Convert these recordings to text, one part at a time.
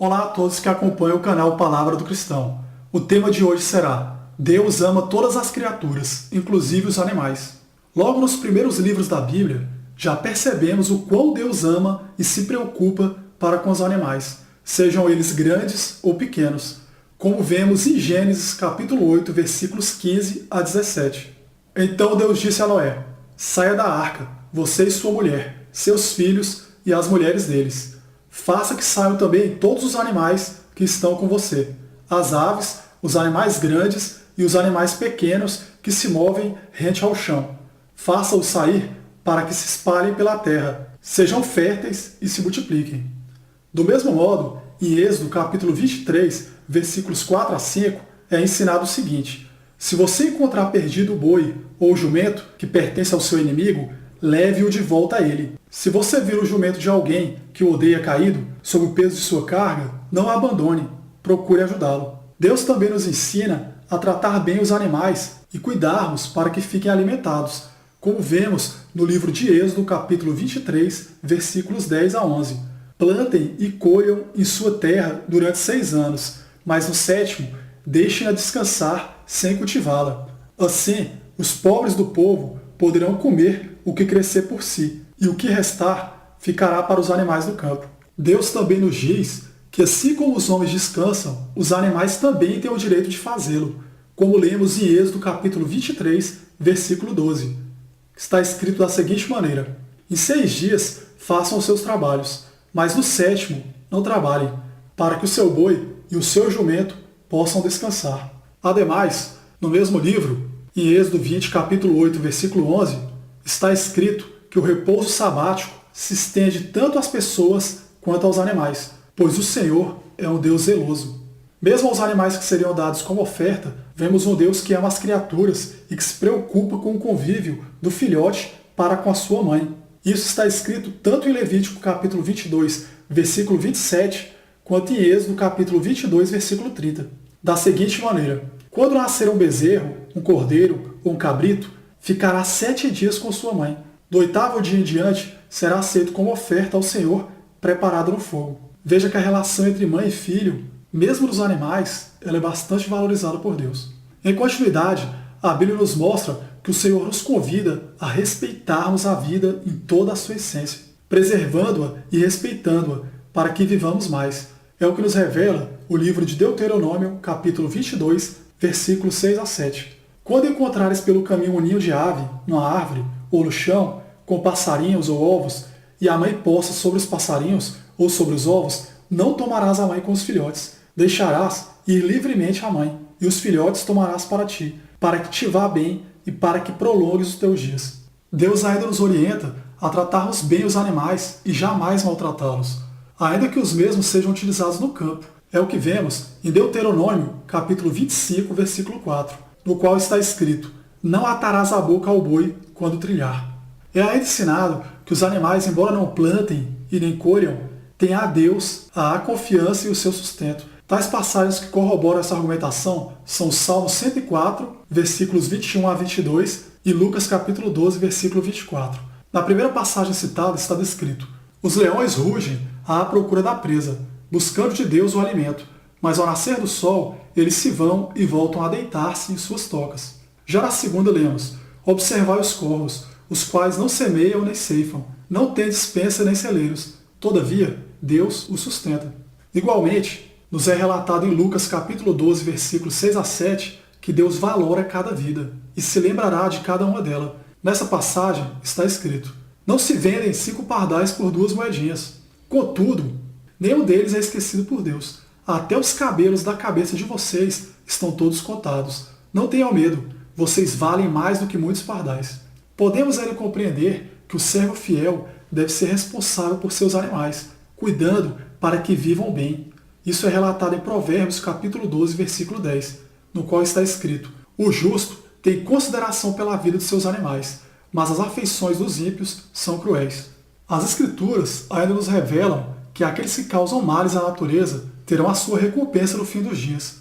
Olá a todos que acompanham o canal Palavra do Cristão. O tema de hoje será: Deus ama todas as criaturas, inclusive os animais. Logo nos primeiros livros da Bíblia, já percebemos o quão Deus ama e se preocupa para com os animais, sejam eles grandes ou pequenos, como vemos em Gênesis capítulo 8, versículos 15 a 17. Então Deus disse a Noé: saia da arca, você e sua mulher, seus filhos e as mulheres deles. Faça que saiam também todos os animais que estão com você, as aves, os animais grandes e os animais pequenos que se movem rente ao chão. Faça-os sair para que se espalhem pela terra, sejam férteis e se multipliquem. Do mesmo modo, em Êxodo capítulo 23, versículos 4 a 5, é ensinado o seguinte: se você encontrar perdido o boi ou o jumento que pertence ao seu inimigo, leve-o de volta a ele. Se você vir o jumento de alguém que o odeia caído, sob o peso de sua carga, não o abandone, procure ajudá-lo. Deus também nos ensina a tratar bem os animais e cuidarmos para que fiquem alimentados, como vemos no livro de Êxodo, capítulo 23, versículos 10 a 11. Plantem e colham em sua terra durante 6 anos, mas no 7º, deixem-a descansar sem cultivá-la. Assim, os pobres do povo poderão comer o que crescer por si, e o que restar ficará para os animais do campo. Deus também nos diz que assim como os homens descansam, os animais também têm o direito de fazê-lo, como lemos em Êxodo capítulo 23, versículo 12. Está escrito da seguinte maneira: em 6 dias façam os seus trabalhos, mas no 7º não trabalhem, para que o seu boi e o seu jumento possam descansar. Ademais, no mesmo livro, em Êxodo 20, capítulo 8, versículo 11, está escrito que o repouso sabático se estende tanto às pessoas quanto aos animais, pois o Senhor é um Deus zeloso. Mesmo aos animais que seriam dados como oferta, vemos um Deus que ama as criaturas e que se preocupa com o convívio do filhote para com a sua mãe. Isso está escrito tanto em Levítico capítulo 22, versículo 27, quanto em Êxodo capítulo 22, versículo 30. Da seguinte maneira: quando nascer um bezerro, um cordeiro ou um cabrito, ficará 7 dias com sua mãe. Do 8º dia em diante, será aceito como oferta ao Senhor, preparado no fogo. Veja que a relação entre mãe e filho, mesmo nos animais, ela é bastante valorizada por Deus. Em continuidade, a Bíblia nos mostra que o Senhor nos convida a respeitarmos a vida em toda a sua essência, preservando-a e respeitando-a, para que vivamos mais. É o que nos revela o livro de Deuteronômio, capítulo 22, versículos 6 a 7. Quando encontrares pelo caminho um ninho de ave, numa árvore ou no chão, com passarinhos ou ovos, e a mãe posta sobre os passarinhos ou sobre os ovos, não tomarás a mãe com os filhotes. Deixarás ir livremente a mãe, e os filhotes tomarás para ti, para que te vá bem e para que prolongues os teus dias. Deus ainda nos orienta a tratarmos bem os animais e jamais maltratá-los, ainda que os mesmos sejam utilizados no campo. É o que vemos em Deuteronômio, capítulo 25, versículo 4, no qual está escrito: não atarás a boca ao boi quando trilhar. É ainda ensinado que os animais, embora não plantem e nem colham, têm a Deus a confiança e o seu sustento. Tais passagens que corroboram essa argumentação são Salmo 104, versículos 21 a 22 e Lucas capítulo 12, versículo 24. Na primeira passagem citada está descrito: os leões rugem à procura da presa, buscando de Deus o alimento, mas ao nascer do sol, eles se vão e voltam a deitar-se em suas tocas. Já na segunda lemos: observai os corvos, os quais não semeiam nem ceifam, não têm despensa nem celeiros, todavia Deus os sustenta. Igualmente, nos é relatado em Lucas capítulo 12, versículos 6 a 7, que Deus valora cada vida e se lembrará de cada uma delas. Nessa passagem está escrito: não se vendem 5 pardais por 2 moedinhas. Contudo, nenhum deles é esquecido por Deus. Até os cabelos da cabeça de vocês estão todos contados. Não tenham medo, vocês valem mais do que muitos pardais. Podemos ainda compreender que o servo fiel deve ser responsável por seus animais, cuidando para que vivam bem. Isso é relatado em Provérbios capítulo 12, versículo 10, no qual está escrito: o justo tem consideração pela vida de seus animais, mas as afeições dos ímpios são cruéis. As Escrituras ainda nos revelam que aqueles que causam males à natureza terão a sua recompensa no fim dos dias.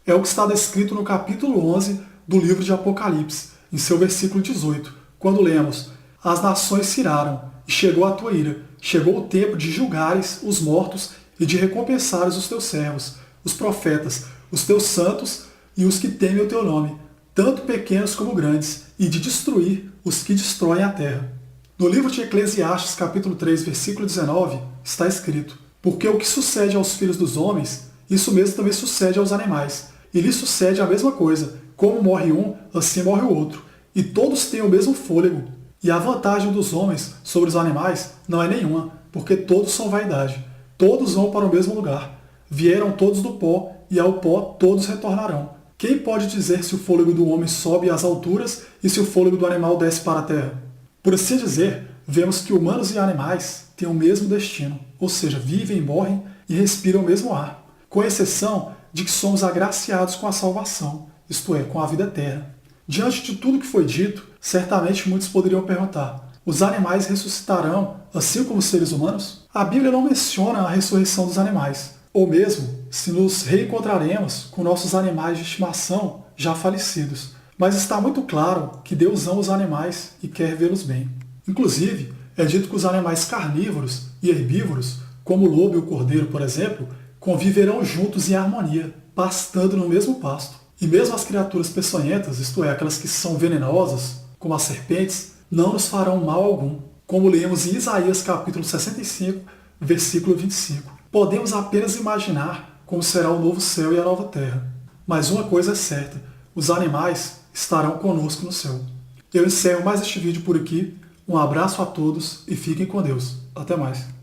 É o que está descrito no capítulo 11 do livro de Apocalipse, em seu versículo 18, quando lemos: as nações se iraram, e chegou a tua ira, chegou o tempo de julgares os mortos e de recompensares os teus servos, os profetas, os teus santos e os que temem o teu nome, tanto pequenos como grandes, e de destruir os que destroem a terra. No livro de Eclesiastes, capítulo 3, versículo 19, está escrito: porque o que sucede aos filhos dos homens, isso mesmo também sucede aos animais, e lhes sucede a mesma coisa, como morre um, assim morre o outro, e todos têm o mesmo fôlego. E a vantagem dos homens sobre os animais não é nenhuma, porque todos são vaidade. Todos vão para o mesmo lugar. Vieram todos do pó, e ao pó todos retornarão. Quem pode dizer se o fôlego do homem sobe às alturas e se o fôlego do animal desce para a terra? Por assim dizer, vemos que humanos e animais têm o mesmo destino, ou seja, vivem, morrem e respiram o mesmo ar, com exceção de que somos agraciados com a salvação, isto é, com a vida eterna. Diante de tudo que foi dito, certamente muitos poderiam perguntar: os animais ressuscitarão assim como os seres humanos? A Bíblia não menciona a ressurreição dos animais, ou mesmo se nos reencontraremos com nossos animais de estimação já falecidos. Mas está muito claro que Deus ama os animais e quer vê-los bem. Inclusive, é dito que os animais carnívoros e herbívoros, como o lobo e o cordeiro, por exemplo, conviverão juntos em harmonia, pastando no mesmo pasto. E mesmo as criaturas peçonhentas, isto é, aquelas que são venenosas, como as serpentes, não nos farão mal algum, como lemos em Isaías capítulo 65, versículo 25. Podemos apenas imaginar como será o novo céu e a nova terra. Mas uma coisa é certa: os animais estarão conosco no céu. Eu encerro mais este vídeo por aqui. Um abraço a todos e fiquem com Deus. Até mais.